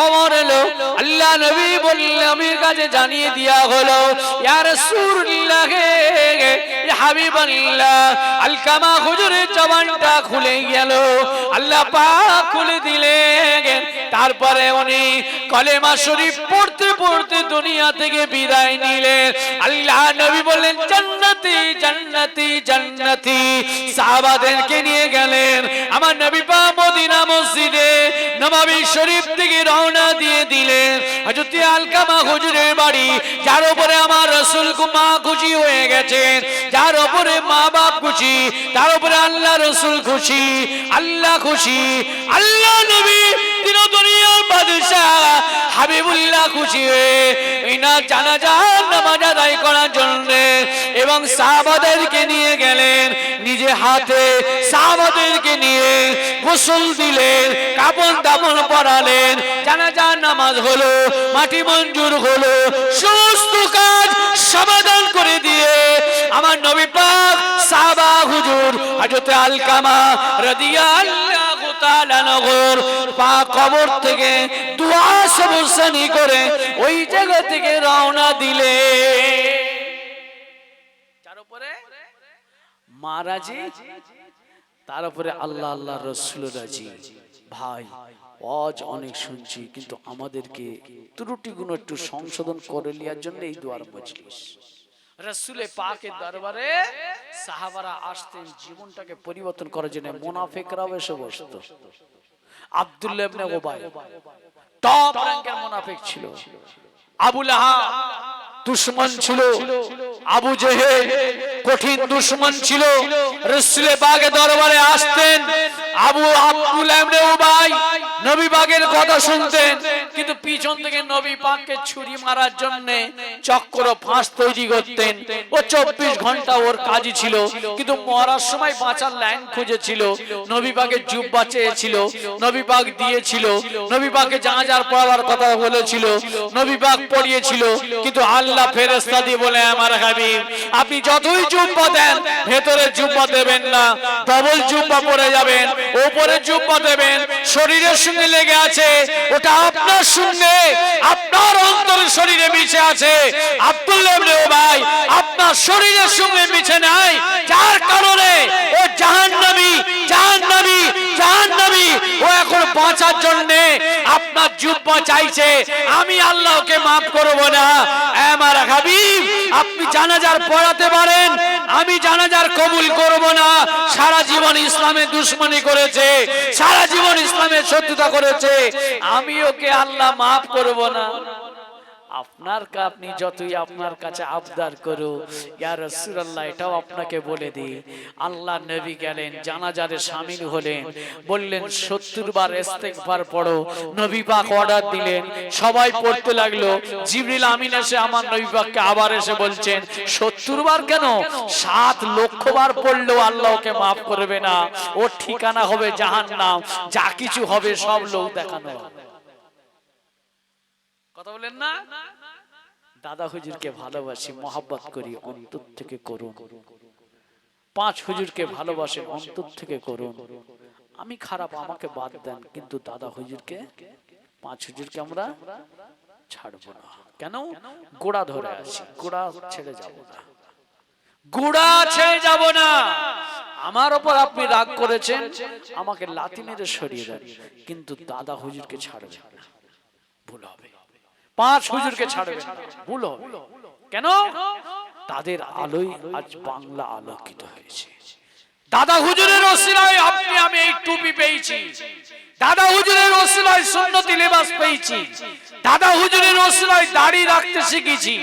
খবর এলো, আল্লাহ নবী বললেন নবীর কাছে জানিয়ে দেয়া হলো, ইয়া রাসূলুল্লাহ ইয়া হাবিবাল্লাহ, আলকামা হুজুরের জবানটা খুলে গেল, আল্লাহ পাক খুলে দিলেন। তারপরে উনি কলেমা শরীফ পড়তে পড়তে দুনিয়া থেকে বিদায় নিলেন। আল্লাহ নবী বললেন জান্নাতি জান্নাতি জান্নাতি। সাহাবাদেরকে নিয়ে গেলেন, আমার নবী পাক মদিনা মসজিদে নববী শরীফ থেকে রওনা দিয়ে দিলেন হযরত আলকামা হুজুরের বাড়ি, যার উপরে আমার রাসূল মা খুশি হয়ে গেছেন, যার উপরে মা বাপ খুশি, তার উপরে আল্লাহ রাসূল খুশি, আল্লাহ খুশি, আল্লাহ নবী তিন দুনিয়ার বাদশা হাবিবুল্লাহ খুশি হয়ে ইনা জানাজার নামাজ আদায় করার জন্য এবং সাহাবাদেরকে নিয়ে গেলেন, নিজে হাতে সাহাবাদেরকে নিয়ে গোসল দিলেন, কাফন দাফন পরালেন, জানাজার নামাজ হলো, মাটি মঞ্জুর হলো, সমস্ত কাজ সমাধান করে দিয়ে আমার নবী পাক সাহাবা হুজুর হযরত আলকামা রাদিয়াল্লাহু তাআলা নগর পাক কবর থেকে দুআ সবসানি করে ওই জায়গা থেকে রওনা দিলে। তার উপরে মহারাজি, তার উপরে আল্লাহ আল্লাহ রাসূল রাজি। ভাই আজ অনেক শুনছি, কিন্তু আমাদেরকে ত্রুটিগুলো একটু সংশোধন করে নেওয়ার জন্য এই দুয়ার মজলিস। রাসূলে পাকের দরবারে সাহাবারা আসতেন জীবনটাকে পরিবর্তন করার জন্য, মুনাফিকরাও এসে বসতো। আব্দুল্লাহ ইবনে উবাই টপ র‍্যাঙ্কের মুনাফিক ছিল, আবু লাহাব দুশমন ছিল, আবু জেহেল কঠিন দুশমন ছিল। রাসূলে পাকের দরবারে আসতেন, আব্দুল্লাহ ইবনে উবাই নবী পাকের কথা শুনতেন, কিন্তু পিছন থেকে নবী পাককে ছুরি মারার জন্য চক্র ফাঁস তৈরি করতেন। ও 24 ঘন্টা ওর কাজই ছিল, কিন্তু মরার সময় বাঁচার লাইন খুঁজেছিল। নবী পাকের জুব্বা চেয়েছিল, নবী পাক দিয়েছিল, নবী পাকে জানাজার পড়াবার কথা বলেছিল, নবী পাক পড়িয়েছিল, কিন্তু আল্লাহ ফেরেশতা দিয়ে বলে আমার হাবিব আপনি যতই জুব্বা দেন ভেতরে জুব্বা দেবেন না, ডবল জুব্বা পরে যাবেন, উপরে জুব্বা দেবেন, শরীরের সঙ্গে লেগে আছে, ওটা আপনার সঙ্গে আপনার অন্তরের শরীরে মিশে আছে। আব্দুল্লাহ ইবনে উবাই আপনার শরীরের সঙ্গে মিশে নাই, যার কারণে ও জাহান্নামী জাহান্নামী জাহান্নামী। ও এখন বাঁচার জন্য আপনার জুব্বা চাইছে, আমি আল্লাহকে maaf করব না। আমার হাবিব আপনি জানাজার পড়াতে পারেন, আমি জানাজার কবুল করব না। সারা জীবন ইসলামের দুশমনি করেছে, সারা জীবন ইসলামের শত্রুতা করেছে, আমি ওকে আল্লাহ maaf করব না। আপনি যতই আপনার কাছে আবদার করো ইয়া রাসূলুল্লাহ, এটাও আপনাকে বলে দিই, আল্লাহ নবী গেলেন জানাজারে শামিল হলেন, বললেন 70 বার ইস্তেগফার পড়ো। নবী পাক অর্ডার দিলেন, সবাই পড়তে লাগলো। জিবরিল আমিন এসে আমার নবী পাককে আবার এসে বলছেন 70 বার কেন, 7 লক্ষ বার পড়লেও আল্লাহ ওকে maaf করবে না, ওর ঠিকানা হবে জাহান্নাম, যা কিছু হবে সব লোক দেখানো হবে। কথা বলেন না? দাদা হুজুরকে ভালোবাসি, মহব্বত করি, অন্তর থেকে করুন। 5 হুজুরকে ভালোবাসেন, অন্তর থেকে করুন। আমি খারাপ, আমাকে বাদ দেন, কিন্তু দাদা হুজুরকে 5 হুজুরকে আমরা ছাড়বো না। কেন? গোড়া ধরে আছি, গোড়া ছেড়ে যাব না, গোড়া ছেড়ে যাব না। আমার উপর আপনি রাগ করেছেন, আমাকে লাথি মেরে সরিয়ে দেন, কিন্তু দাদা হুজুরকে ছাড়বেন না, ভুল হবে। 5 হুজুরকে ছাড়বেন না, ভুল হবে। কেন? তাদের আলোয় আজ বাংলা আলোকিত হয়েছে। দাদা হুজুরের ওসিলায় আপনি আমি এই টুপি পেয়েছি, দাদা হুজুরের ওসিলায় সুন্নতি লেবাস পেয়েছি, দাদা হুজুরের ওসিলায় দাড়ি রাখতে শিখেছি,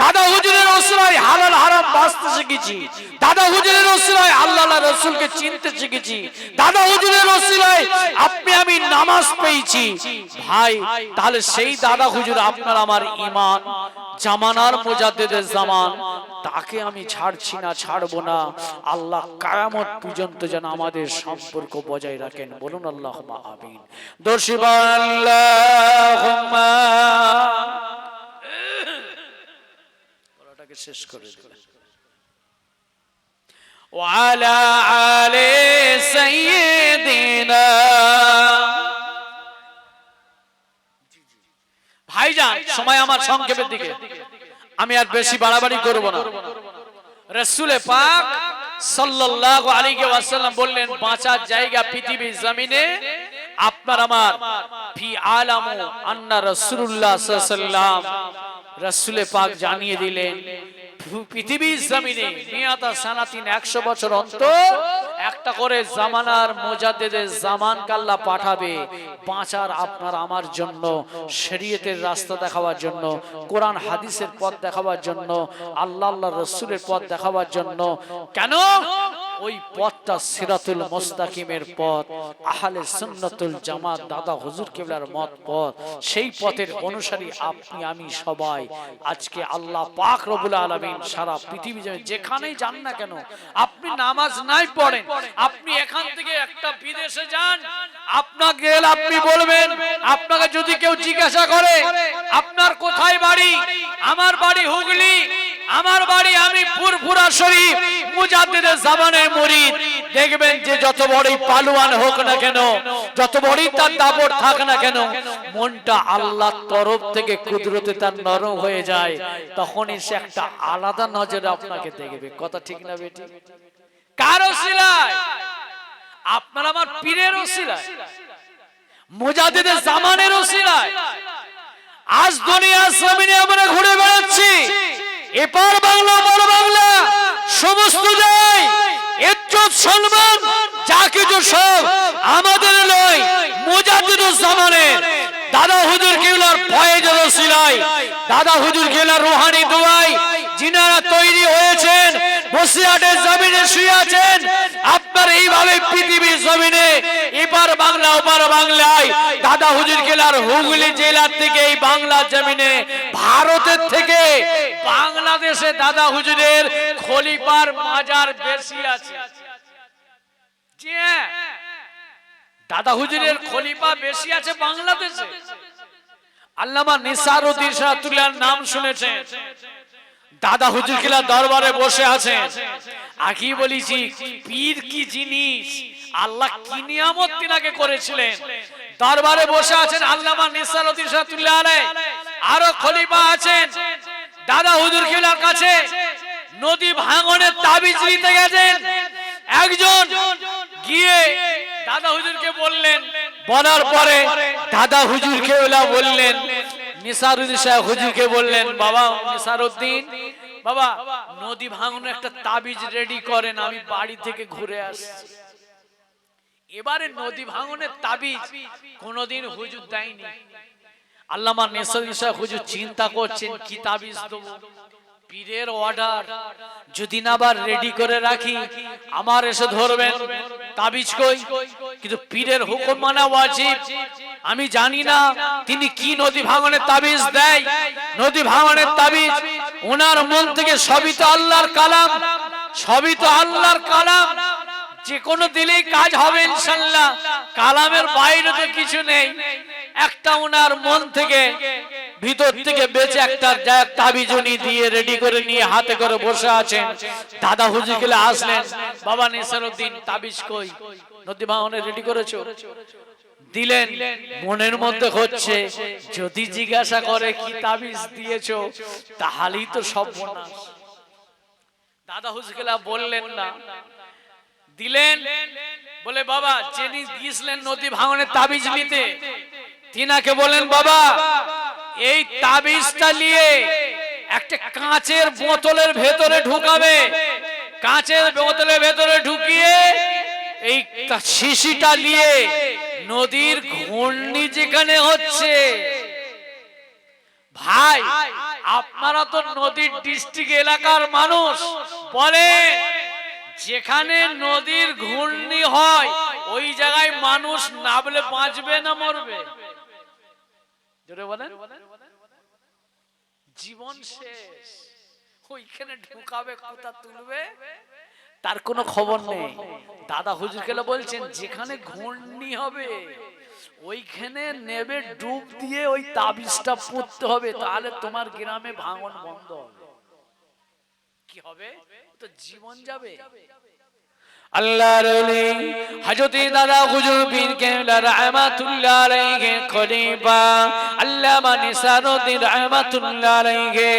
দাদা হুজুরের ওসিলায় হালাল হারাম বাঁচতে শিখেছি, দাদা হুজুরের ওসিলায় আল্লাহ রাসূলকে চিনতে শিখেছি, দাদা হুজুরের ওসিলায় আপনি আমি নামাজ পেয়েছি। ভাই তাহলে সেই দাদা হুজুর আপনার আমার ঈমান, জামানার মুজাদ্দিদে জামান, তাকে আমি ছাড়ছি না, ছাড়বো না। আল্লাহ কিয়ামত পর্যন্ত যেন আমাদের সম্পর্ক বজায় রাখেন, বলুন আল্লাহুম্মা আমিন। দর্শিবান আল্লাহুম্মা ওটাকে শেষ করে দিন। ওয়া আলা আলি সাইয়্যিদিনা ভাইজান সময় আমার সংক্ষেপের দিকে, আমি আর বেশি বাড়াবাড়ি করব না। রাসূল পাক সাল্লাল্লাহু আলাইহি ওয়াসাল্লাম বললেন, বাঁচার জায়গা পৃথিবীর জমিনে আপনার আমার ফি আলামু আন্না রাসূলুল্লাহ সাল্লাল্লাহু আলাইহি ওয়াসাল্লাম, রাসূল পাক জানিয়ে দিলেন পৃথিবীর জমিনে মিয়াতা সানাতিন 100 বছর অন্তর একটা করে জামানার মুজাদ্দিদের জামান কাল্লা পাঠাবে, বাঁচার আপনার আমার জন্য, শরীয়তের রাস্তা দেখাবার জন্য, কোরআন হাদিসের পথ দেখাবার জন্য, আল্লাহ আল্লাহ রাসূলের পথ দেখাবার জন্য। কেন? ওই পথটা সিরাতুল মুস্তাকিমের পথ, আহলে সুন্নাতুল জামাত দাদা হুজুর কিবলার মত পথ। সেই পথের অনুসারী আপনি আমি সবাই। আজকে আল্লাহ পাক রব্বুল আলামিন সারা পৃথিবী যেখানেই যান না কেন, আপনি নামাজ নাই পড়েন, আপনি এখান থেকে একটা বিদেশে যান, আপনাকে আপনি বলবেন, আপনাকে যদি কেউ জিজ্ঞাসা করে আপনার কোথায় বাড়ি, আমার বাড়ি হুগলি, আমার বাড়ি আমি ফুরফুরা শরীফ মুজাদ্দিদের জামানের মুরিদ, দেখবেন যে যত বড়ই পালোয়ান হোক না কেন, যত বড়ই তার দাপট থাক না কেন, মনটা আল্লাহর তরফ থেকে কুদরতে তার নরম হয়ে যায়, তখনই সে একটা আলাদা নজরে আপনাকে দেখবে। কথা ঠিক না বেটি? কার ওসিলায়? আপনার আমার পীরের ওসিলায়, মুজাদ্দিদের জামানের ওসিলায়। আজ দুনিয়ার জমিনে আমরা ঘুরে বেড়াচ্ছি, এপার বাংলা ওপার বাংলা সমস্ত জায়গায় ইজ্জত সম্মান যা কিছু সব আমাদের নয়, মুজাদ্দিদুল জামানের দাদা হুজুর কিবলার ফয়েজের ওসিলায়, দাদা হুজুর কিবলার রূহানি দোয়ায় যিনারা তৈরি হয়েছেন, বসিরহাটের জমিনে শুয়ে আছেন। আপনার এইভাবে পৃথিবীর জমিনে এপার বাংলা ওপার বাংলায় দাদা হুজুর কিবলার হুগলি জেলার থেকে এই বাংলার জমিনে, ভারতের থেকে বাংলাদেশে দাদা হুজুরের খলিফার মাজার বেশি আছে। জি হ্যাঁ, দাদা হুজুরের খলিফা বেশি আছে বাংলাদেশে। আল্লামা নিসারউদ্দিন শাহতুল্লাহর নাম শুনেছেন, দাদা হুজুর কিবলার দরবারে বসে আছেন। আগে বলেছি পীর কি জিনিস, আল্লাহ কি নিয়ামত তিনাকে করেছিলেন। দরবারে বসে আছেন আল্লামা নিসারউদ্দিন শাহতুল্লাহ আলাইহি, আরো খলিফা আছেন। দাদা হুজুর কিবলার কাছে নদী ভাঙনের তাবিজ নিতে গেছেন। একজন গিয়ে দাদা হুজুরকে বললেন, বলার পরে দাদা হুজুর কিবলা বললেন, নিসারউদ্দিন শাহ হুজুরকে বললেন, বাবা নিসারউদ্দিন, বাবা নদী ভাঙনের একটা তাবিজ রেডি করেন, আমি বাড়ি থেকে ঘুরে আসছি। এবারে নদী ভাঙনের তাবিজ কোনদিন হুজুর দেয়নি। আল্লামা নিসারউদ্দিন শাহ হুজুর চিন্তা করছেন কি তাবিজ দেবো, পীরের অর্ডার যদি না আবার রেডি করে রাখি আমার এসে ধরবেন, তাবিজ কই, কিন্তু পীরের হুকুম মানা ওয়াজিব। আমি জানি না তিনি কি নদী ভাঙনের তাবিজ দেয়। নদী ভাঙনের তাবিজ ওনার মন থেকে সবই তো আল্লাহর কালাম, সবই তো আল্লাহর কালাম, যে কোনো দিলেই কাজ হবে ইনশাআল্লাহ। কালামের বাইরে তো কিছু নেই। একটা ওনার মন থেকে ভিতর থেকে বেঁচে একটা তাবিজ উনি দিয়ে রেডি করে নিয়ে হাতে করে বসে আছেন। দাদা হুজুর গেলে আসলেন, বাবা নিসারউদ্দিন তাবিজ কই, নদী ভাঙনের রেডি করেছো? দিলেন। মনের মধ্যে হচ্ছে যদি জিজ্ঞাসা করে কি তাবিজ দিয়েছো তাহলেই তো সর্বনাশ। দাদা হুজুর গেলা বললেন না, দিলেন। বলে বাবা যিনি গিয়েছিলেন নদী ভাঙনের তাবিজ নিতে, তিনাকে বলেন, বাবা এই তাবিজটা নিয়ে একটা কাঁচের বোতলের ভেতরে ঢুকাবে, কাঁচের বোতলের ভেতরে ঢুকিয়ে এই শিশিটা নিয়ে নদীর ঘূর্ণি যেখানে হচ্ছে, ভাই আপনারা তো নদীর ডিস্ট্রিক্ট এলাকার মানুষ, বলে যেখানে নদীর ঘূর্ণি হয় ওই জায়গায় মানুষ নাবলে বাঁচবে না মরবে? জোরে বলেন। জীবন শেষ, ওইখানে ঢুকাবে, কোথা তুলবে তার কোনো খবর নেই। দাদা হুজুর কেলা বলছেন যেখানে ঘূর্ণি হবে ওইখানে নেবে ডুব দিয়ে ওই তাবিজটা পুঁততে হবে, তাহলে তোমার গ্রামে ভাঙন বন্ধ হবে। কি হবে? তো জীবন যাবে। আল্লাহর ওলি হযরতে দাদা হুজুর পীর কেবলা রাহমাতুল্লাহ আলাইহি খলিফা আল্লামা নিসারউদ্দিন রাহমাতুল্লাহ আলাইহি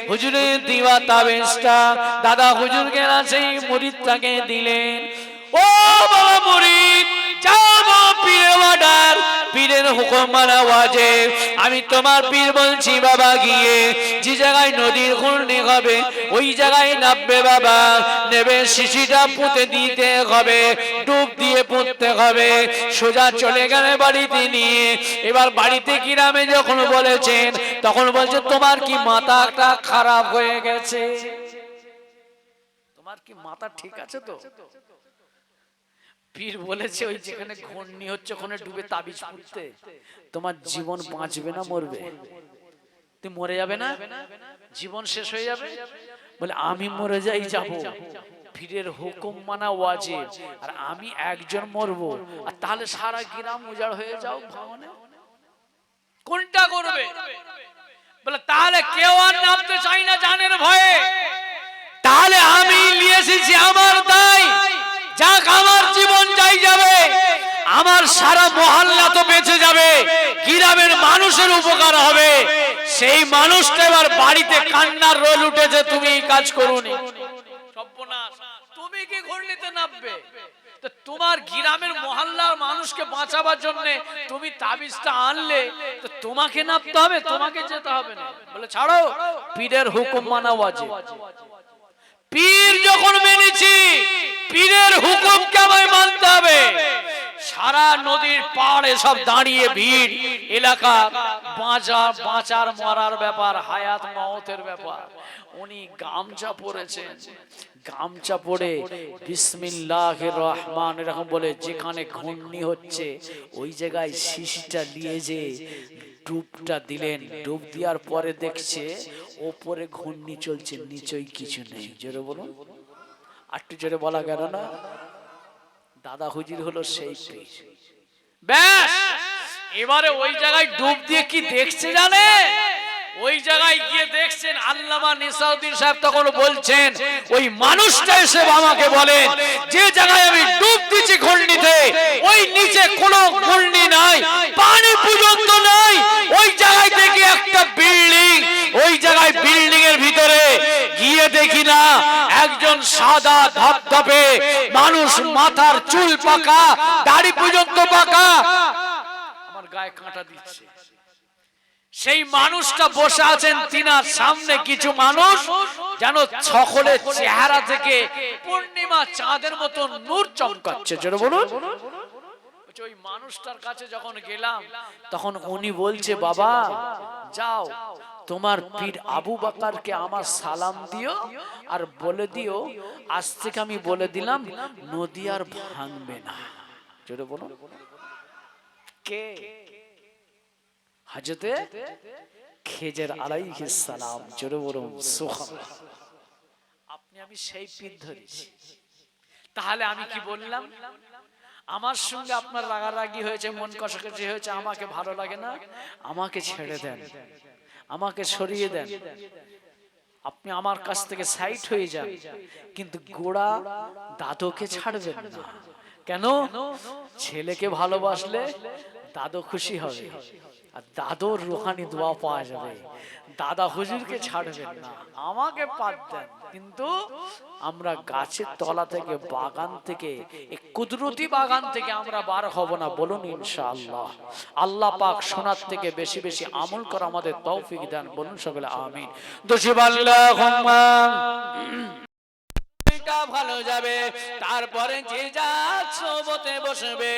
হুজুরের দিওয়া তাবিজটা দাদা হুজুরকে সেই মুরিদটাকে দিলেন। ও বাবা মুরিদ, যাও পীরের অর্ডার, পীরের হুকুম মানা ওয়াজিব। আমি তোমার পীর বলছি বাবা, গিয়ে যে জায়গায় নদীর ঘূর্ণি হবে ওই জায়গায় নামবে বাবা, নেবে শিশিটা পুঁতে দিতে হবে, ডুব দিয়ে পুঁততে হবে। সোজা চলে গেলে বাড়িতে নিয়ে, এবার বাড়িতে গ্রামে যখন বলেছেন তখন বলছে তোমার কি মাথাটা খারাপ হয়ে গেছে, তোমার কি মাথা ঠিক আছে তো? পীর বলেছে ওই যেখানে ঘূর্ণি হচ্ছে ওখানে ডুবে তাবিজ পুঁততে, তোমার জীবন বাঁচবে না মরবে? তুমি মরে যাবে না, জীবন শেষ হয়ে যাবে। বলে আমি মরে যাই যাব, পীরের হুকুম মানা ওয়াজিব, আর আমি একজন মরবো, আর তাহলে সারা গ্রাম উজাড় হয়ে যাও ভাঙনে, কোনটা করবে? বলে তাহলে কেউ আর নামতে চাই না জানের ভয়ে, তাহলে আমি নিয়ে এসেছি আমার দায়, যাক আমার জীবন যাই যাবে, আমার সারা মহল্লা তো বেঁচে যাবে, গ্রামের মানুষের উপকার হবে। সেই মানুষটা এবার বাড়িতে কান্নার রোল উঠেছে, তুমি এই কাজ করোনি, সর্বনাশ, তুমি কি ঘূর্ণিতে নামবে? তো তোমার গ্রামের মহল্লার মানুষকে বাঁচাবার জন্য তুমি তাবিজটা আনলে, তো তোমাকে নামতে হবে, তোমাকে যেতে হবে না। বলে ছাড়ো, পীরের হুকুম মানা ওয়াজিব। পীর যখন মেনেছি, পীরের হুকুমকে আমায় মানতে হবে। সারা নদীর পাড়ে সব দাঁড়িয়ে ভিড়, এলাকা বাঁচার মরার ব্যাপার, হায়াত মওতের ব্যাপার। উনি গামছা পরেছেন, গামছা পরে বিসমিল্লাহির রহমানির রহিম বলে যেখানে ঘূর্ণি হচ্ছে ওই জায়গায় শিশিটা নিয়ে যে ডুবটা দিলেন। ডুব দেওয়ার পরে দেখছে ওপরে ঘূর্ণি চলছে, নিচেই কিছু নেই। জোরে বলুন, একটু জোরে বলা গেল না? দাদা হুজুর হলো সেই পীর। ব্যাস, এবারে ওই জায়গায় ডুব দিয়ে কি দেখছে জানে? ওই জায়গায় গিয়ে দেখছেন আল্লামা নিসাউদ্দিন সাহেব তখন বলছেন, ওই মানুষটা এসে আমাকে বলেন যে জায়গায় আমি ডুব দিচ্ছি ঘূর্ণিতে, ওই নিচে কোনো ঘূর্ণি নাই, পানি পর্যন্ত নাই। ওই জায়গায় দেখি একটা বিল্ডিং, ওই জায়গায় বিল্ডিং এর ভিতরে গিয়ে দেখি না একজন সাদা ধবধবে মানুষ, মাথার চুল পাকা, দাড়ি পর্যন্ত পাকা, আমার গায়ে কাঁটা দিচ্ছে। সেই মানুষটা বসে আছেন, তিনার সামনে কিছু মানুষ যেন সকলের চেহারা থেকে পূর্ণিমা চাঁদের মতো নূর চমকাচ্ছে। জোরে বলুন। ওই মানুষটার কাছে যখন গেলাম তখন উনি বলছে, বাবা যাও তোমার পীর আবু বকরকে আমার সালাম দিও, আর বলে দিও আজ থেকে আমি বলে দিলাম নদী আর ভাঙবে না। জোরে বলুন। কে? হযরতে খেজর আলাইহিস সালাম। জোরে বলুন সুবহানাল্লাহ। আপনি আমি সেই পীর ধরেছি। তাহলে আমি কি বললাম? আমার সঙ্গে আপনার রাগারাগি হয়েছে, মন কষাকষি হয়েছে, আমাকে ভালো লাগে না, আমাকে ছেড়ে দেন, আমাকে সরিয়ে দেন, আপনি আমার কাছ থেকে সাইড হয়ে যান, কিন্তু গোড়া দাদুকে ছাড়বেন না। কেন? ছেলেকে ভালোবাসলে দাদু খুশি হবে, আর দাদুর রুহানি দোয়া পাওয়া যাবে। দাদা হুজুরকে ছাড়বেন না, আমাকে পাত দেন, কিন্তু আমরা গাছের তলা থেকে, বাগান থেকে, এই কুদরতি বাগান থেকে আমরা বার হব না। বলুন ইনশাআল্লাহ। আল্লাহ পাক শোনার থেকে বেশি বেশি আমল করা আমাদের তৌফিক দেন। বলুন সকলে আমিন। দোষিব আল্লাহুম্মা। ভালো যাবে। তারপরে যে যা সোহবতে বসবে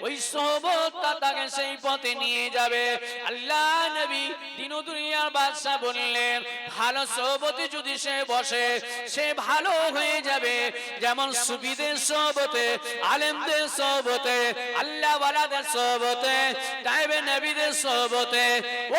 ওই সোহবতটা তাকে সেই পথে নিয়ে যাবে। আল্লাহ নবী দিন ও দুনিয়ার বাদশা বললেন, ভালো সোহবতে যদি সে বসে সে ভালো হয়ে যাবে। যেমন সুফিদের সোহবতে, আলেমদের সোহবতে, আল্লাহ ওয়ালাদের সোহবতে, তাইবে নবীদের সোহবতে।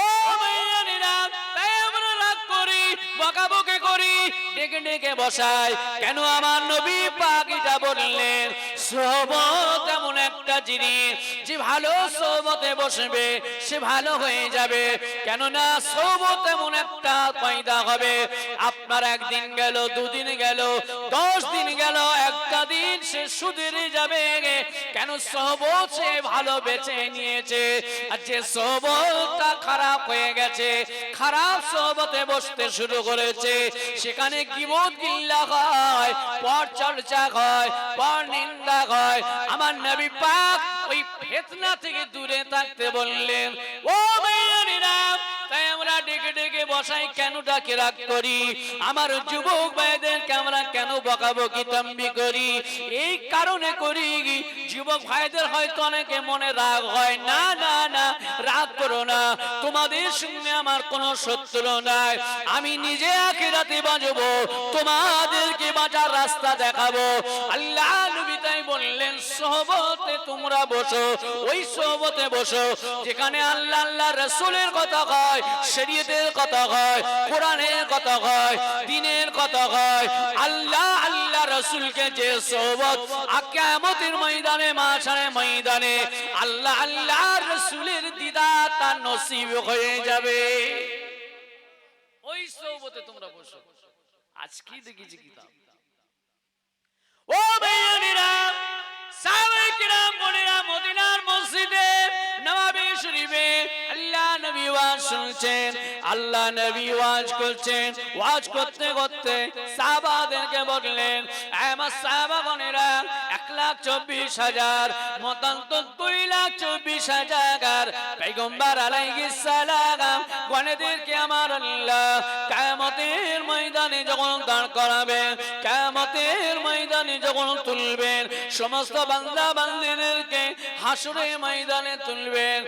ও মাইয়ানিরা, তাই আমরা রাগ করি, বকাবকি করি, করি, ডেকে ডেকে বসাই। কেন আমার নবী পাক এটা বললেন? সোহবত এমন একটা জিনিস যে ভালো সোহবতে বসবে সে ভালো হয়ে যাবে। কেননা সোহবত এমন একটা পয়দা হবে, আপনার একদিন গেল, দুদিন গেল, 10 দিন গেল, একটা দিন সে সুধরে যাবে। কেন? সোহবত সে ভালো বেছে নিয়েছে। আর যে সোহবতটা খারাপ হয়ে গেছে, খারাপ সোহবতে বসতে শুরু করেছে, সেখানে গীবত গিল্লা হয়, পর চর্চা হয়, পর নিন্দা হয়। আমার নবী পাক ওই ফিতনা থেকে দূরে থাকতে বললেন। ও ভাইয়েরা, তাই আমরা ডেকে ডেকে বসাই, কেন ডাকে রাগ করি? আমার যুবক ভাইদেরকে আমরা কেন বকাবকি তাম্বি করি? এই কারণে করি, যুবক ভাইদের হয়তো অনেকে মনে রাগ হয়। না না না, রাগ করো না, তোমাদের সঙ্গে আমার কোনো শত্রু নাই। আমি নিজে আখিরাতে বাঁচবো, তোমাদেরকে বাঁচার রাস্তা দেখাবো। আল্লাহ নবী তাই বললেন, সোহবতে তোমরা বসো, ওই সোহবতে বসো যেখানে আল্লাহ আল্লাহ রাসূলের কথা হয়, শরীয়তের কথা হয়, কোরআনের কথা হয়, দ্বীনের কথা হয়। আল্লাহ আল্লাহ রাসূলকে যে সোহবত কিয়ামতের ময়দানে, মাশারের ময়দানে আল্লাহ আল্লাহ রাসূলের দিদার তার নসিব হয়ে যাবে, ওই সোহবতে তোমরা বসো। আজ কি দেখেছি কিতাব। ও ভাইয়েরা, সাহাবায়ে কিরাম বোনেরা, মদিনার মসজিদে নববী শরীফে আল্লাহ নবী ওয়াজ শুনছেন, আল্লাহ নবী ওয়াজ করছেন। ওয়াজ করতে করতে সাহাবাদেরকে বললেন, আমার সাহাবাগণেরা 1,24,000 মতান্ত 2,24,000 পয়গম্বর আলাইহিস সালাম গণেদেরকে আমার আল্লাহ কিয়ামতের ময়দানে যখন দাঁড় করাবেন, কিয়ামতের ময়দানে যখন তুলবেন, সমস্ত বান্দা বান্দীদেরকে হাসরের ময়দানে তুলবেন।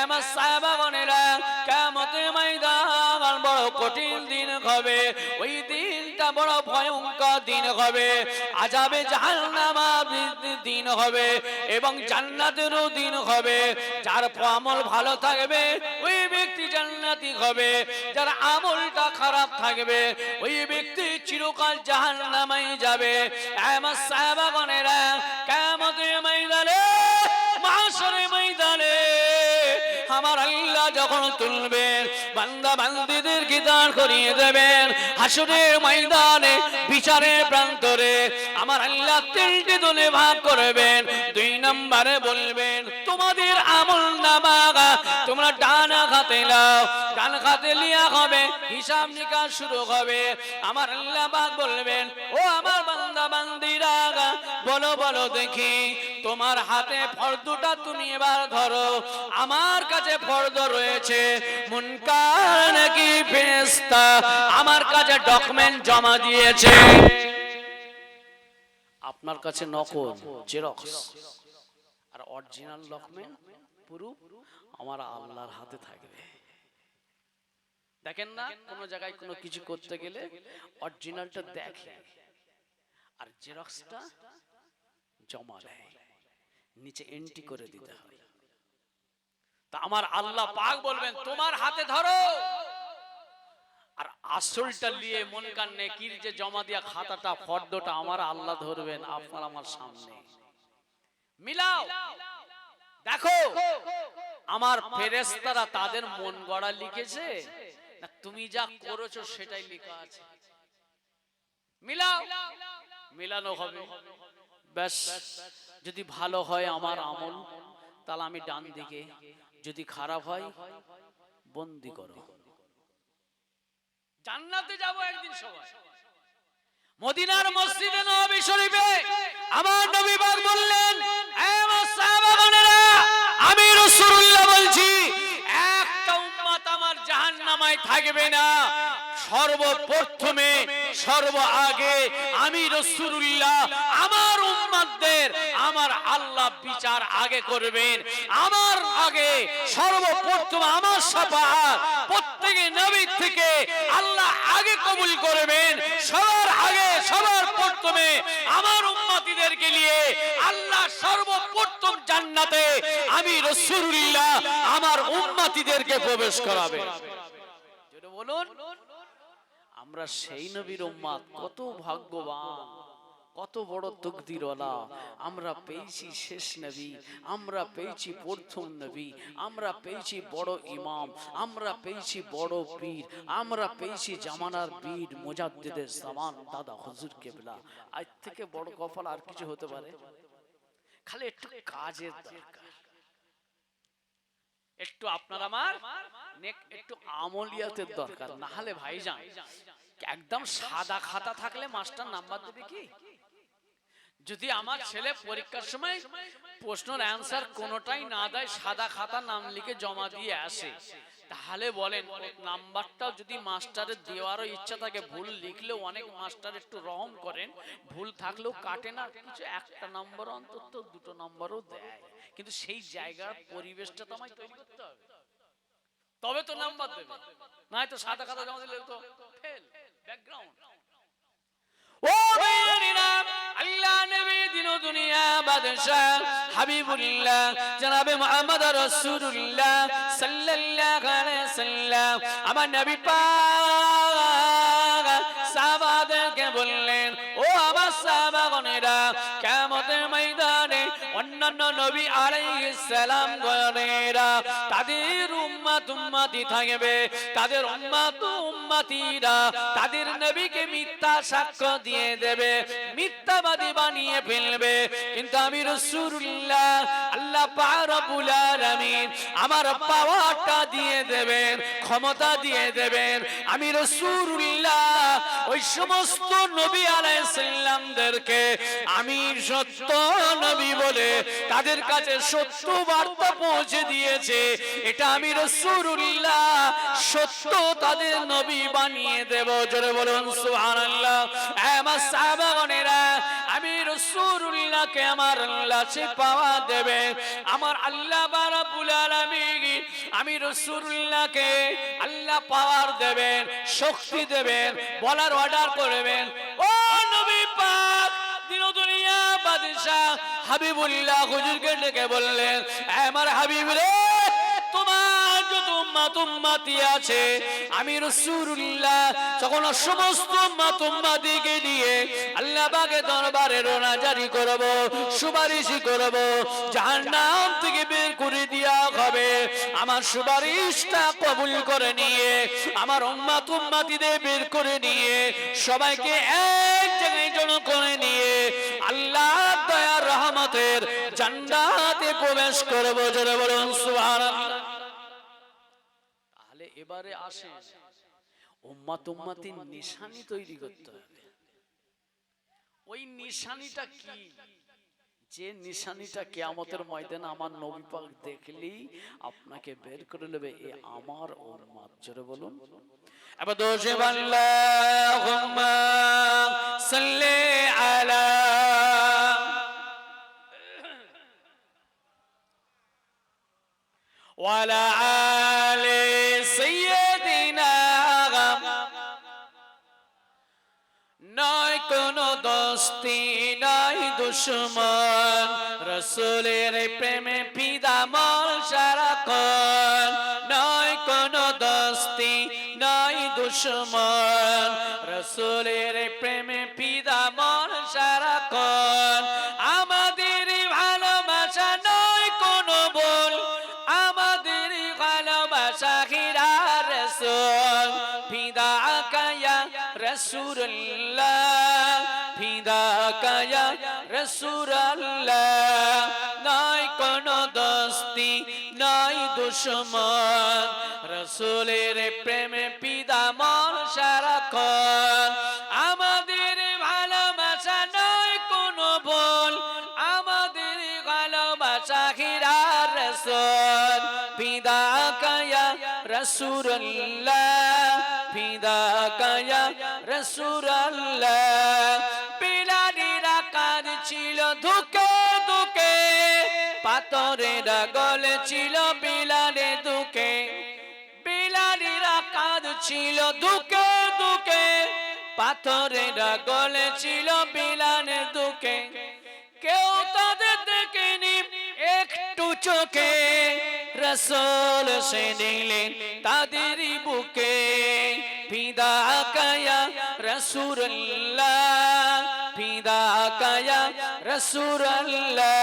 আমার সাহাবাগণেরা, কিয়ামতের ময়দান বড় কঠিন দিন হবে, ওই দিনটা বড় ভয়ঙ্কর দিন হবে, আযাবে জাহান্নামের দিন হবে এবং জান্নাতেরও দিন হবে। যার আমল ভালো থাকবে ওই ব্যক্তি জান্নাতি হবে, যার আমলটা খারাপ থাকবে ওই ব্যক্তি চিরকাল জাহান্নামে যাবে। আমার সাহাবাগণেরা, কিয়ামতের ময়দানে, মাহশরের ময়দানে আমার আল্লাহ যখন তুলবেন, বান্দা বান্দীদেরকে দাঁড় করিয়ে দেবেন হাসরের ময়দানে, বিচারের প্রান্তরে আমার আল্লাহ 3টি দলে ভাগ করবেন। 2 নম্বরে বলবেন, তোমাদের আমল নামা তোমরা ডান হাতে নাও, ডান হাতে লিয়া হবে, হিসাব নিকাশ শুরু হবে। আমার আল্লাহ পাক বলবেন, ও আমার বান্দা বান্দীরা, বলো বলো দেখি, তোমার হাতে ফরদটা তুমি এবার ধরো। আমার কাছে ফরদ রয়েছে, মুনকার নাকি ফেরেশতা আমার কাছে ডকুমেন্ট জমা দিয়েছে। আপনার কাছে নকল, জেরক্স, আর অরিজিনাল ডকুমেন্ট পুরো আমার আল্লাহর হাতে থাকবে। দেখেন না, কোন জায়গায় কোনো কিছু করতে গেলে অরিজিনালটা দেখে আর জেরক্সটা জমা দেয়, নিচে এন্ট্রি করে দিতে হয়। তা আমার আল্লাহ পাক বলবেন, তোমার হাতে ধরো, আর আসলটা নিয়ে মুনকার নেকির যে জমা দিয়া খাতাটা, ফর্দটা আমার আল্লাহ ধরবেন, আপনার আমার সামনে মিলাও, দেখো আমার ফেরেশতারা তাদের মন গড়া লিখেছে না তুমি যা করেছো সেটাই লেখা আছে। মিলাও, মিলানো হবে। ব্যাস, যদি ভালো হয় আমার আমল তাহলে আমি ডান দিকে, যদি খারাপ হয় বন্দি করো, জান্নাতে যাব একদিন সবাই। মদিনার মসজিদে নববী শরীফে আমার নবী পাক বললেন, হে আমার সাহাবাগণেরা, আমি রাসূলুল্লাহ বলছি, একটা উম্মত আমার জাহান্নামে থাকবে না। সর্বপ্রথমে সর্ব আগে আমি রাসূলুল্লাহ আমার উম্মতদের আমার আল্লাহ বিচার আগে করবেন। আমার আগে সর্বপ্রথম আমার শাফাআত প্রত্যেক নবী থেকে আল্লাহ আগে কবুল করবেন। সবার আগে সবার প্রথমে আমার উম্মতিদেরকে নিয়ে আল্লাহ সর্বপ্রথম জান্নাতে আমি রাসূলুল্লাহ আমার উম্মতিদেরকে প্রবেশ করাবেন। যেটা বলুন, আমরা সেই নবীর উম্মত, কত ভাগ্যবান, কত বড় তকদিরওয়ালা। আমরা পেয়েছি শেষ নবী, আমরা পেয়েছি প্রথম নবী, আমরা পেয়েছি বড় ইমাম, আমরা পেয়েছি বড় পীর, আমরা পেয়েছি জামানার বীর মুজাদ্দিদে জামান দাদা হুজুর কেবলা। আজ থেকে বড় কপাল আর কিছু হতে পারে? খালি একটু কাজের দরকার, একটু আপনার আমার একটু আমলিয়াতের দরকার। না হলে ভাইজান একদম সাদা খাতা থাকলে মাস্টার নাম্বার দেবে কি? যদি আমার ছেলে পরীক্ষার সময় প্রশ্নের অ্যান্সার কোনোটাই না দেয়, সাদা খাতা নাম লিখে জমা দিয়ে আসে, তাহলে বলেন নাম্বারটা যদি মাস্টারের দেওয়ারও ইচ্ছা থাকে, ভুল লিখলেও অনেক মাস্টার একটু রহম করেন, ভুল থাকলেও কাটে না কিছু, একটা নম্বর অন্তত দুটো নম্বরও দেয়। কিন্তু সেই জায়গার পরিবেশটা তো আমায় তৈরি করতে হবে, তবে তো নাম্বার দেবে, নাই তো সাদা খাতা জমা দিলে তো ফেল ব্যাকগ্রাউন্ড। ও মেয়েরা, আল্লাহ নবী দিন দুনিয়া বাদশা হাবিবুল্লাহ জনাবে মুহাম্মদ রাসূলুল্লাহ সাল্লাল্লাহু আলাইহি সাল্লাম আমার নবী পাক সাহাবাদেরকে বললেন, ও আমার সাহাবাগণেরা, কিয়ামতের ময়দানে অন্যান্য নবী আলাইহিস সালাম গণেরা তাদের উম্মত উম্মতি থাকবে, তাদের উম্মত উম্মতিরা তাদের নবীকে মিথ্যা সাক্ষ্য দিয়ে দেবে, মিথ্যাবাদী বানিয়ে ফেলবে। কিন্তু আমি রাসূলুল্লাহ, আল্লাহ পাক রব্বুল আলামিন আমার পাওয়ারটা দিয়ে দেবেন, ক্ষমতা দিয়ে দেবেন। আমি রাসূলুল্লাহ ওই সমস্ত নবী আলাইহিস সালামদেরকে আমি সত্য নবী বলে তাদের কাছে সত্য বার্তা পৌঁছে দিয়েছে। এটা আমি রাসূলুল্লাহ সত্য তাদের নবী বানিয়ে দেব। জোরে বলুন সুবহানাল্লাহ। আমার সাহাবাগণেরা, আমি রাসূলুল্লাহকে আমার আল্লাহ সে পাওয়া দেবে। আমার আল্লাহ রাব্বুল আলামিন আমি রাসূলুল্লাহকে আল্লাহ পাওয়ার দেবেন, শক্তি দেবেন, বলার অর্ডার করবেন। ও নবী পাক দিন দুনিয়া বাদশা হাবিবুল্লাহ হুজুরকে ডেকে বললেন, আমার হাবিব রে, তোমার যত উম্মত উম্মতি আছে আমি রাসূলুল্লাহ যখন সমস্ত উম্মত উম্মতিকে নিয়ে আল্লাহ পাকের দরবারে রোনা জারি করব, সুপারিশ করব, জাহান্নাম থেকে বের করে দেয়া হবে। আমার সুপারিশটা কবুল করে নিয়ে আমার উম্মত উম্মতিদের বের করে নিয়ে সবাইকে এক জায়গায় জড়ো করে নিয়ে আল্লাহ দয়ার রহমতের জান্নাতে প্রবেশ করব। জোরে বলুন সুবহানাল্লাহ। তাহলে এবারে আসেন, উম্মত উম্মতির নিশানি তৈরি করতে হবে। ওই নিশানিটা কি? যে নিশানিটা কিয়ামতের ময়দানে আমার নবী পাক দেখলেই আপনাকে বের করে নেবে, এ আমার উম্মত। জোরে বলুন এবার দোষে আল্লাহুম্মা সাল্লি আলা ওয়ালা আলি সাইয়্যিদিনা। নয় কোন দোস্তি নয় দুশমন, রাসূলের প্রেমে ফিদা মন সারাক্ষণ। নয় কোন দোস্তি নয় দুশমন, রাসূলের প্রেমে ফিদা মন সারাক্ষণ। আমাদের ভালোবাসা নয় কোন ভুল, আমাদের ভালোবাসা হিরা রাসূল। ফিদা কায়া রাসূলুল্লাহ, ফিদা কায়া রাসূলুল্লাহ। নয় কোন দোস্তি নয় দুশমন, রাসূলের প্রেমে ফিদা মন সারাক্ষণ। আমাদের ভালোবাসা নয় কোন ভুল, আমাদের ভালোবাসা হিরা রাসূল। ফিদা কায়া রাসূলুল্লাহ, ফিদা কায়া রাসূলুল্লাহ। বিলালীরা কাঁদছিল দুঃখে দুঃখে, পাথরেরা গলেছিল বিলালের দুঃখে। বিলালীরা কাঁদছিল দুঃখে দুঃখে, পাথরেরা গলেছিল বিলালের দুঃখে। কেউ তাদের দেখেনি একটু চোখে, রাসূল সে দিলেন তাদেরই বুকে। ফিদাকা ইয়া রাসূলুল্লাহ, ফিদাকা ইয়া রাসূলুল্লাহ।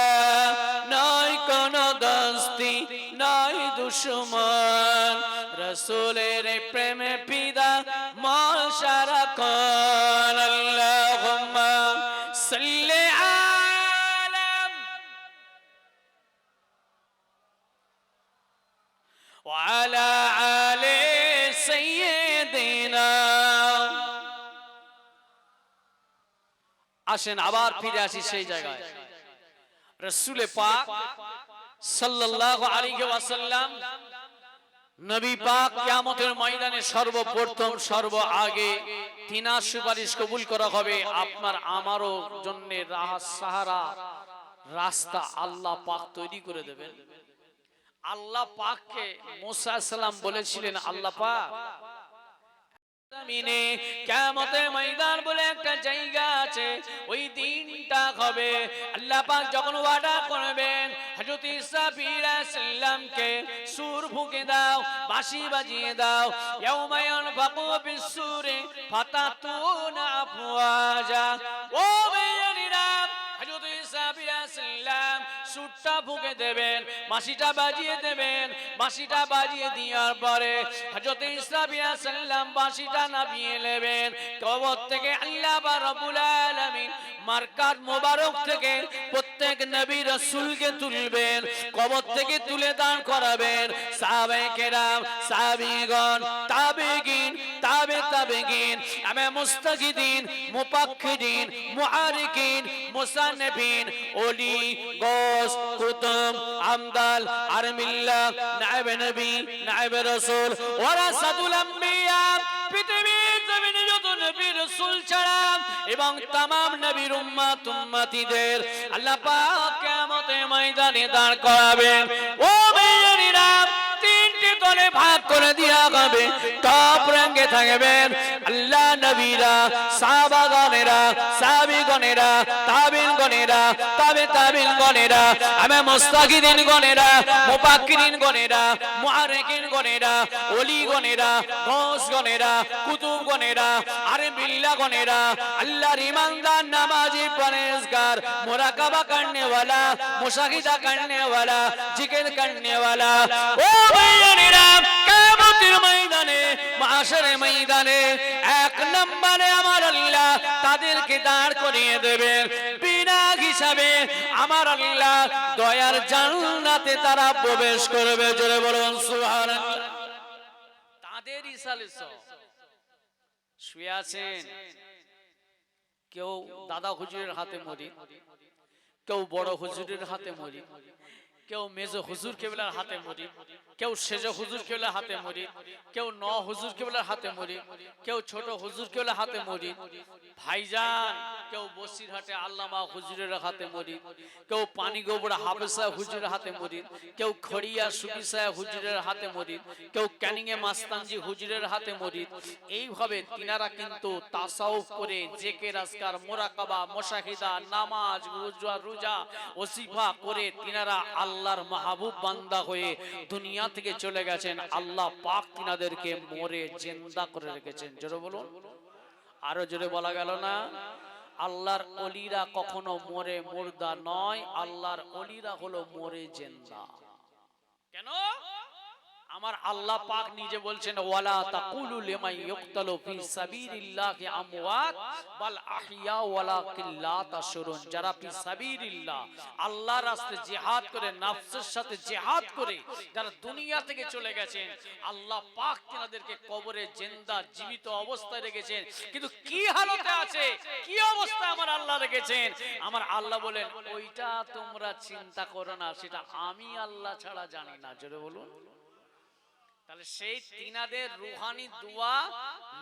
নয় কোন দস্তি নয় দুশমন, রাসূলের প্রেমে ফিদা মন সারাক্ষণ। আল্লাহুম্মা সাল্লি আলা ওয়া আলা আলি সাইয়্যিদিনা। আসেন আবার ফিরে আসি সেই জায়গায়। রাসূলে পাক সাল্লাল্লাহু আলাইহি ওয়াসাল্লাম, নবী পাক কিয়ামতের ময়দানে সর্বপ্রথম সর্ব আগে তিনার সুপারিশ কবুল করা হবে। আপনার আমারও জন্য সাহারা রাস্তা আল্লাহ পাক তৈরি করে দেবেন। আল্লাহ পাককে মুসা আলাইহিস সালাম বলেছিলেন, আল্লাহ পাক জমিনে কিয়ামতের ময়দান বলে একটা জায়গা আছে, ওই দিনটা হবে আল্লাহ পাক যখন ওয়াদা করবেন হযরত ঈসা আলাইহিস সালামকে সূর ফুঁকে দাও, বাঁশি বাজিয়ে দাও, ইয়াউমা ইয়ানফাকু বিস-সূরি ফাতাতুনা আফওয়াজা। ও মেয়েরা, হযরত ঈসা আলাইহিস সালাম সুরটা ফুঁকে দেবেন, বাঁশিটা বাজিয়ে দেবেন। বাঁশিটা বাজিয়ে দেওয়ার পরে হযরত ঈসা আলাইহিস সালাম বাঁশিটা নামিয়ে নেবেন। কবর থেকে আল্লাহ রাব্বুল আলামিন মারকাত মোবারক থেকে প্রত্যেক নবী রাসূলকে তুলবেন, কবর থেকে তুলে দাঁড় করাবেন। সাহাবায়ে কেরাম, সাহাবীগণ, তাবেঈন, তাবেঈন, আমি মুস্তাহিদিন, মুফাক্কিরিন, মুআরিকিন, মুসান্নিফিন, ওলি, গৌস, কুতুব, আমদাল, আরমিল্লাহ, নায়েবে নবী, নায়েবে রাসূল, ওয়ারাসাতুল আম্বিয়া, পৃথিবীর জমিনে যত নবী রাসূল ছাড়া এবং तमाम নবীর উম্মত উম্মতিদের আল্লাহ পাক কিয়ামতের ময়দানে দাঁড় করাবেন। ও মেয়েরা, তিনটি দলে ভাগ করে দেওয়া হবে। টপ র্যাঙ্কে থাকবেন আল্লাহ নবীরা, সাহাবাগণেরা, সাহাবীগণেরা, তাবেঈনগণেরা, তাবেঈনগণেরা, আমি মুস্তাহিদিন গণেরা, মুফাক্কিরিন গণেরা, মুআরিকিন গণেরা, ওলি গণেরা, গৌস গণেরা, কুতুব গণেরা, আরবিল্লাহ গণেরা, আল্লাহর ইমানদার, নামাজি, পরহেজগার, মুরাকাবা करने वाला, मुशाहिदा करने वाला, जिक्र करने वाला। ओ ভাইয়েরা, কিয়ামতের ময়দানে, মাশারের ময়দানে এক নম্বরে আমার আল্লাহ তাদেরকে দাঁড় করিয়ে দেবেন বিনা হিসাবে। আমার আল্লাহ দয়ার জান্নাতে তারা প্রবেশ করবে। জোরে বলুন সুবহানাল্লাহ। তাদের ইসালে শুয়ে আছেন, কেউ দাদা হুজুরের হাতে মরি, কেউ বড় হুজুরের হাতে মরি, কেউ মেজো হুজুর কেবলার হাতে মরি, কেউ সেজ হুজুর কেবলার হাতে মরি, কেউ ন হুজুর কেবলার হাতে মরি, কেউ ছোট হুজুর কেবলার হাতে মরি। ভাইজান, কেউ বসিরহাটে আল্লামা হুজুরের হাতে মরি, কেউ পানিগোবরা হাফেজা হুজুরের হাতে মরি, কেউ খড়িয়া সুবিসা হুজুরের হাতে মরি, কেউ ক্যানিংয়ে মাস্তানজি হুজুরের হাতে মরি। এইভাবে তিনারা কিন্তু তাসাউফ করে জিকির আজকার, মুরাকাবা, মুশাহিদা, নামাজ, রোজা, ওসিফা করে তিনারা আল্লাহর মাহবুব বান্দা হয়ে দুনিয়া থেকে চলে গেছেন। আল্লাহ পাক তিনাদেরকে মরে জিন্দা করে রেখেছেন। জোরে বলুন, আরো জোরে বলা গেল না? আল্লাহর ওলিরা কখনো মরে মুর্দা নয়, আল্লাহর ওলিরা হলো মরে জিন্দা। কেন? আমার আল্লাহ পাক নিজে বলছেন, ওয়ালা তাকুলু লিমান ইয়ুকতালু ফি সাবিলিল্লাহি আমওয়াত বাল আহইয়া ওয়ালাকিন লা তাশউরুন। যারা ফি সাবিলিল্লাহ, আল্লাহর রাস্তায় জিহাদ করে, নফসের সাথে জিহাদ করে যারা দুনিয়া থেকে চলে গেছেন, আল্লাহ পাক তাদেরকে কবরে জিন্দা জীবিত অবস্থায় রেখেছেন। কিন্তু কি হালতে আছে, কি অবস্থায় আমার আল্লাহ রেখেছেন, আমার আল্লাহ বলেন ওইটা তোমরা চিন্তা করো না, সেটা আমি আল্লাহ ছাড়া জানি না। জোরে বলুন। তাহলে সেই তিনাদের রুহানি দোয়া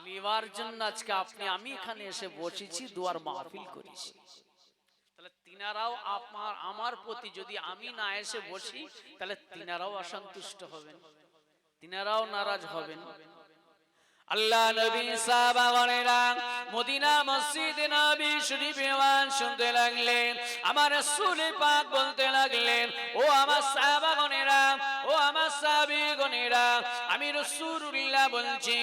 নেওয়ার জন্য আজকে আপনি আমি এখানে এসে বসেছি, দোয়ার মাহফিল করেছি। তাহলে তিনারাও আমার প্রতি যদি আমি না এসে বসি, তাহলে তিনারাও অসন্তুষ্ট হবেন, তিনারাও নারাজ হবেন। আল্লাহ নবী সাহাবাগণেরা মদিনা মসজিদে নবী শরীফে ওয়াজ শুনতে লাগলেন। আমার রাসূল পাক বলতে লাগলেন, ও আমার সাহাবাগণেরা, ও আমার সাহাবীগণেরা, আমি রাসূলুল্লাহ বলছি,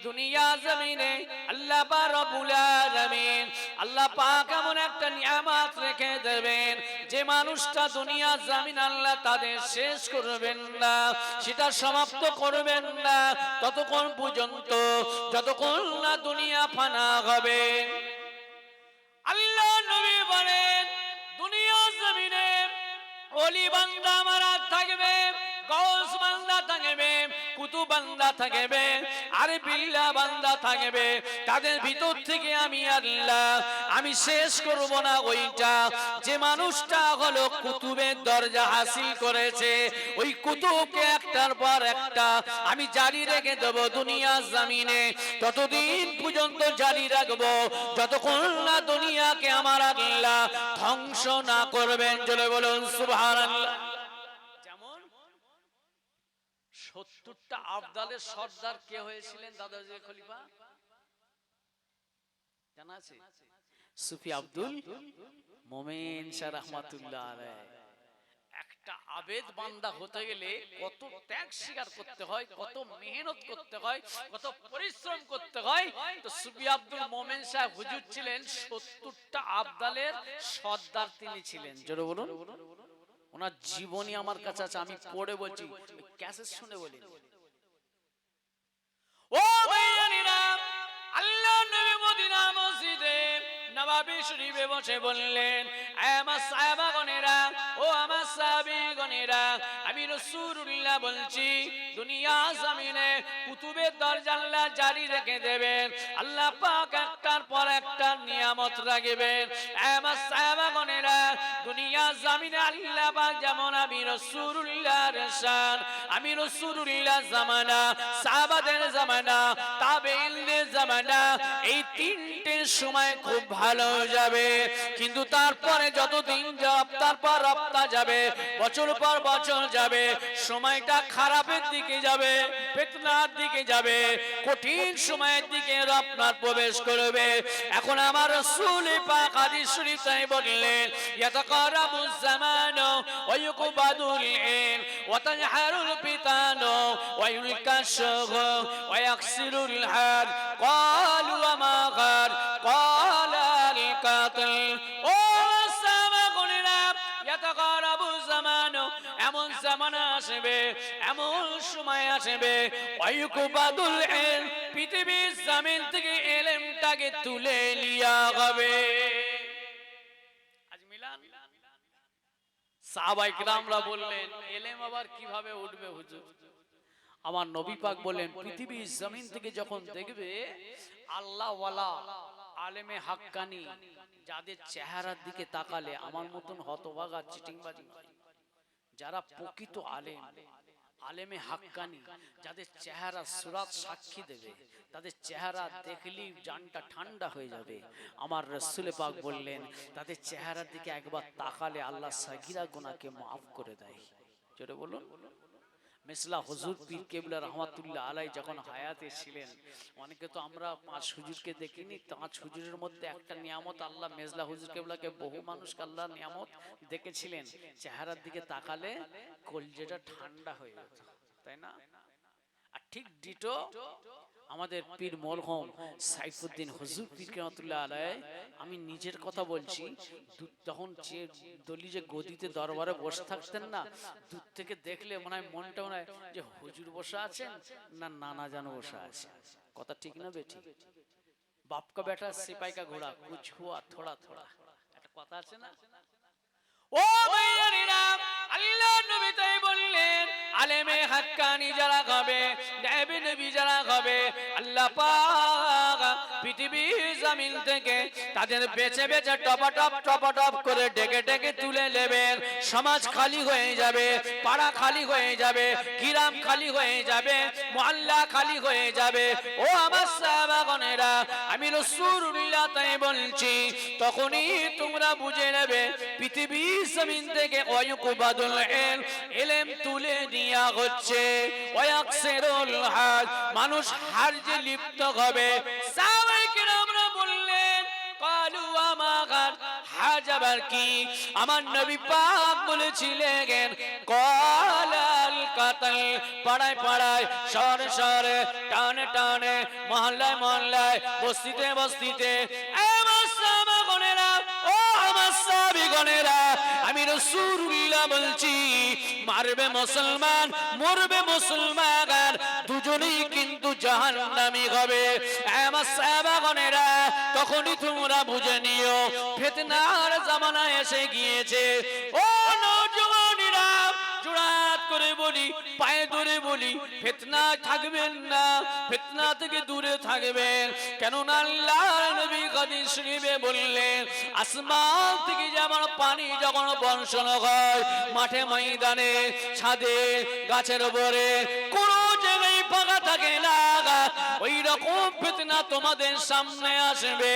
দুনিয়া জমিনে আল্লাহ পাক রব্বুল আলামিন, আল্লাহ পাক এমন একটা নিয়ামত রেখে দেবেন, যে মানুষটা দুনিয়া জমিন আল্লাহ তাদের শেষ করবেন না, সেটা সমাপ্ত করবেন না ততক্ষণ পর্যন্ত যতক্ষণ না দুনিয়া ফানা হবে। আল্লাহ নবী বলেন, দুনিয়া জমিনে ওলি বান্দা মারা থাকবে, গৌস বান্দা থাকবে, কুতুব বান্দা থাকবে, আর বিল্লাহ বান্দা থাকবে। তাদের ভিতর থেকে আমি আল্লাহ আমি শেষ করব না ওইটা যে মানুষটা হলো কুতুবের দরজা হাসিল করেছে। ওই কুতুবকে একটার পর একটা আমি জারি রেখে দেব দুনিয়া জমিনে, ততদিন পর্যন্ত জারি রাখবো যতক্ষণ না দুনিয়াকে আমার আল্লাহ ধ্বংস না করবেন। জোরে বলুন সুবহানাল্লাহ। যেমন 70টা আফদালের সর্দার কে হয়েছিলেন দাদাজি খলিফা জানা আছে? সুফি আব্দুল মোমেন শাহ রাহমাতুল্লাহ আলাইহি। একটা আবেদ বান্দা হতে গেলে কত ত্যাগ স্বীকার করতে হয়, কত মেহনত করতে হয়, কত পরিশ্রম করতে হয়। তো সুফি আব্দুল মোমেন শাহ হুজুর ছিলেন 70টা আফদালের সর্দার তিনি ছিলেন। জোরে বলুন। ওনার জীবনী আমার কাছে আছে, আমি পড়ে বলছি, ক্যাসেট শুনে বলি। ও ভাইয়ারা, আল্লাহ নবী মদিনা মসজিদে নববী শরীফে বসে বললেন, আমার সাহাবাগণেরা, ও আমার সাহাবীগণেরা, আমি রাসূলুল্লাহ বলছি, দুনিয়া জমিনে কুতুবের দরজা আল্লাহ জারি রেখে দেবেন। আল্লাহ পাক একটার পর একটা নিয়ামত রাখবেন। আমার সাহাবাগণেরা, দুনিয়া জমিনে আল্লাহ পাক যেমন আমি রাসূলুল্লাহর শান, আমি রাসূলুল্লাহ জামানা, সাহাবাদের জামানা, তাবেঈনদের জামানা, এই তিনটে সময় খুব ভালো যাবে। কিন্তু তারপরে যতদিন তারপর রপ্তা যাবে, বছর পর বছর যাবে, সময়টা খারাপের দিকে যাবে, ফিতনার দিকে যাবে, কঠিন সময়ের দিকে রপ্তার প্রবেশ করবে। এখন আমার রাসূল পাক হাদিস শরীফ তাই বললেন, ইয়াতাকারাবুজ জামানু ওয়া ইউকবাদুল ইলম ওয়া তাজহারুল ফিতানু ওয়া ইউলকাশুহু ওয়া ইয়াকসিরুল হাদ ক্বালু ওয়া মা গার ক্বালা আল কাতিল। ও সাহাবাগণেরা, ইয়াতাকারাবুজ জামানু, এমন জামানা আসবে, এমন সময় আসবে, ওয়া ইউকবাদুল ইলম, পৃথিবীর জমিন থেকে ইলমটাকে তুলে লিয়া হবে। আজ মিলান সাহাবায়ে কিরামরা বললেন, ইলম আবার কিভাবে উঠবে হুজুর? আমার নবী পাক বলেন, পৃথিবীর জমিন থেকে যখন দেখবে আল্লাহ ওয়ালা আলেমে হাক্কানি, যাদের চেহারার দিকে তাকালে আমার মতন হতভাগা চিটিংবাজি নয়, যারা প্রকৃত আলেম, আলেমে হাক্কানি, যাদের চেহারা সুরাত সাক্ষী দেবে, তাদের চেহারা দেখলেই জানটা ঠান্ডা হয়ে যাবে। আমার রাসূল পাক বললেন, তাদের চেহারার দিকে একবার তাকালে আল্লাহ সাগীরা গুনাহকে মাফ করে দেয়। জোরে বলুন। মেসলা হুজুর পীর কেবলা রহমাতুল্লাহ আলাইহি যখন হায়াতে ছিলেন, অনেকে তো আমরা 5 হুজুরকে দেখিনি, 5 হুজুরের মধ্যে একটা নিয়ামত আল্লাহ মেজলা হুজুর কেবলাকে, বহু মানুষকে আল্লাহ নিয়ামত দেখেছিলেন, চেহারার দিকে তাকালে কলজেটা ঠান্ডা হয়ে যেত, তাই না? আর ঠিক ডিটো আমাদের পীর মরহুম সাইফুদ্দিন হুজুর পীর রহমাতুল্লাহ আলাইহি, আমি নিজের কথা বলছি, তখন যে দলি যে গদিতে দরবারে বসে থাকতেন না, দূর থেকে দেখলে মনে হয়, মনটা মনে হয় যে হুজুর বসে আছেন না নানা জান বসে আছে। কথা ঠিক না বেঠিক? বাপ কা বেটা সিপাই কা ঘোড়া, কুছ হুয়া থোড়া থোড়া, একটা কথা আছে না? ও ভাইয়েরা, আল্লাহ নবী তাই বললেন, আলেমে হাক্কানি যারা হবে, নবী যারা হবে, আল্লাহ পাক পৃথিবীর জমিন থেকে তাদের বেছে বেছে টপাটপ করে ডেকে ডেকে তুলে নেবেন। সমাজ খালি হয়ে যাবে, পাড়া খালি হয়ে যাবে, গ্রাম খালি হয়ে যাবে, মহল্লা খালি হয়ে যাবে। ও আমার সাহাবাগণেরা, আমি রাসূলুল্লাহ তাই বলছি, তখনই তোমরা বুঝে নেবে পৃথিবীর জমিন থেকে ওয়ায়ুকুবাদুল ইলম তুলে নেওয়া হচ্ছে। ওয়াকসিরুল হাজ, মানুষ হার্জে লিপ্ত হবে। সাহাবায়ে কেরামরা বললেন, কালু আমাগার হাজ আবার কি? আমার নবী পাক বলেছিলেন, কালাল কাতাল, পাড়ায় পাড়ায়, শহরে শহরে, টানে টানে, মহল্লায় মহল্লায়, বস্তিতে বস্তিতে। আমি রাসূলুল্লাহ বলছি, মারবে মুসলমান, মরবে মুসলমান, দুজনেই কিন্তু জাহান্নামী হবে। আমার সাহাবাগণেরা, তখনই তোমরা বুঝে নিও ফিতনার জামানা এসে গিয়েছে। ও নওজওয়ানেরা, জোড়াত করে বলি, পায়ে ধরে বলি, ফিতনা থাকবেন না, ফিতনা থেকে দূরে থাকবেন। কেননা আল্লাহর নবী হাদিস শরীফে বললেন, আসমান থেকে যেমন পানি যখন বর্ষণ হয়, মাঠে ময়দানে, ছাদে, গাছের উপরে, কোন জায়গায় ফাঁকা থাকে না, ওই রকম ফিতনা তোমাদের সামনে আসবে।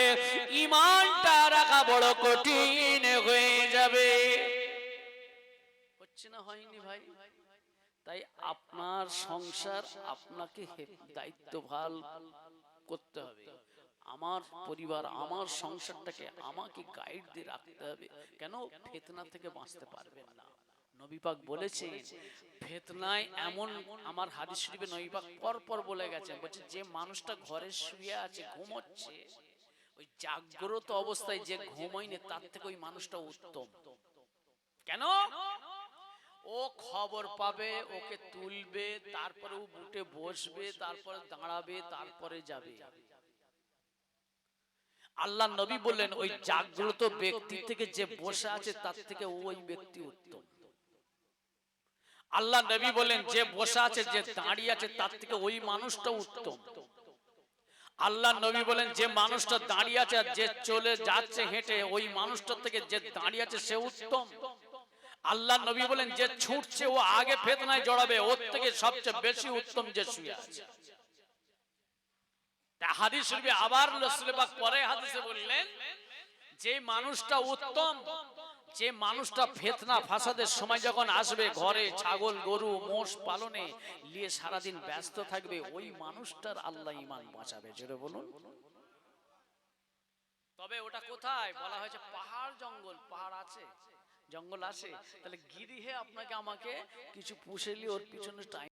ঈমানটা রাখা বড় কঠিন হয়ে যাবে। হচ্ছে না, হয়নি ভাই? তাই আপনার সংসার আপনাকে দায়িত্বভার করতে হবে। আমার পরিবার, আমার সংসারটাকে আমাকে গাইড দিয়ে রাখতে হবে। কেন? ফিতনা থেকে বাঁচতে পারবেন না। নবী পাক বলেছেন, ফিতনায় এমন, আমার হাদিস শরীফে নবী পাক পরপর বলে গেছেন, বলছে যে মানুষটা ঘরে শুয়ে আছে, ঘুমোচ্ছে, ওই জাগ্রত অবস্থায় যে ঘুমায়নি তার থেকে ওই মানুষটা উত্তম। কেন? ও খবর পাবে, ওকে তুলবে, তারপরে ও উঠে বসবে, তারপরে দাঁড়াবে, তারপরে যাবে। আল্লাহ নবী বললেন, ওই জাগ্রত ব্যক্তি থেকে যে বসে আছে তার থেকে ওই ব্যক্তি উত্তম। আল্লাহ নবী বললেন, যে বসে আছে, যে দাঁড়িয়ে আছে, তার থেকে ওই মানুষটা উত্তম। আল্লাহ নবী বলেন, যে মানুষটা দাঁড়িয়ে আছে আর যে চলে যাচ্ছে হেঁটে, ওই মানুষটার থেকে যে দাঁড়িয়ে আছে সে উত্তম। আল্লাহ নবী বলেন, যে ছুটছে ও আগে ফিতনায় জড়াবে, ওর থেকে সবচেয়ে বেশি উত্তম যে শুয়ে আছে। হাদিস শরীফে আবার রাসূল পাক পরে হাদিসে বললেন, যে মানুষটা উত্তম, যে মানুষটা ফিতনা ফাসাদের সময় যখন আসবে, ঘরে ছাগল গরু মোষ পালনে নিয়ে সারাদিন ব্যস্ত থাকবে, ওই মানুষটার আল্লাহ ঈমান বাঁচাবে। জোরে বলুন। তবে ওটা কোথায়? বলা হয়েছে পাহাড় জঙ্গল। পাহাড় আছে, জঙ্গল আছে, তাহলে গিরিহে আপনাকে আমাকে কিছু পুষেলি, ওর পিছনে টাইম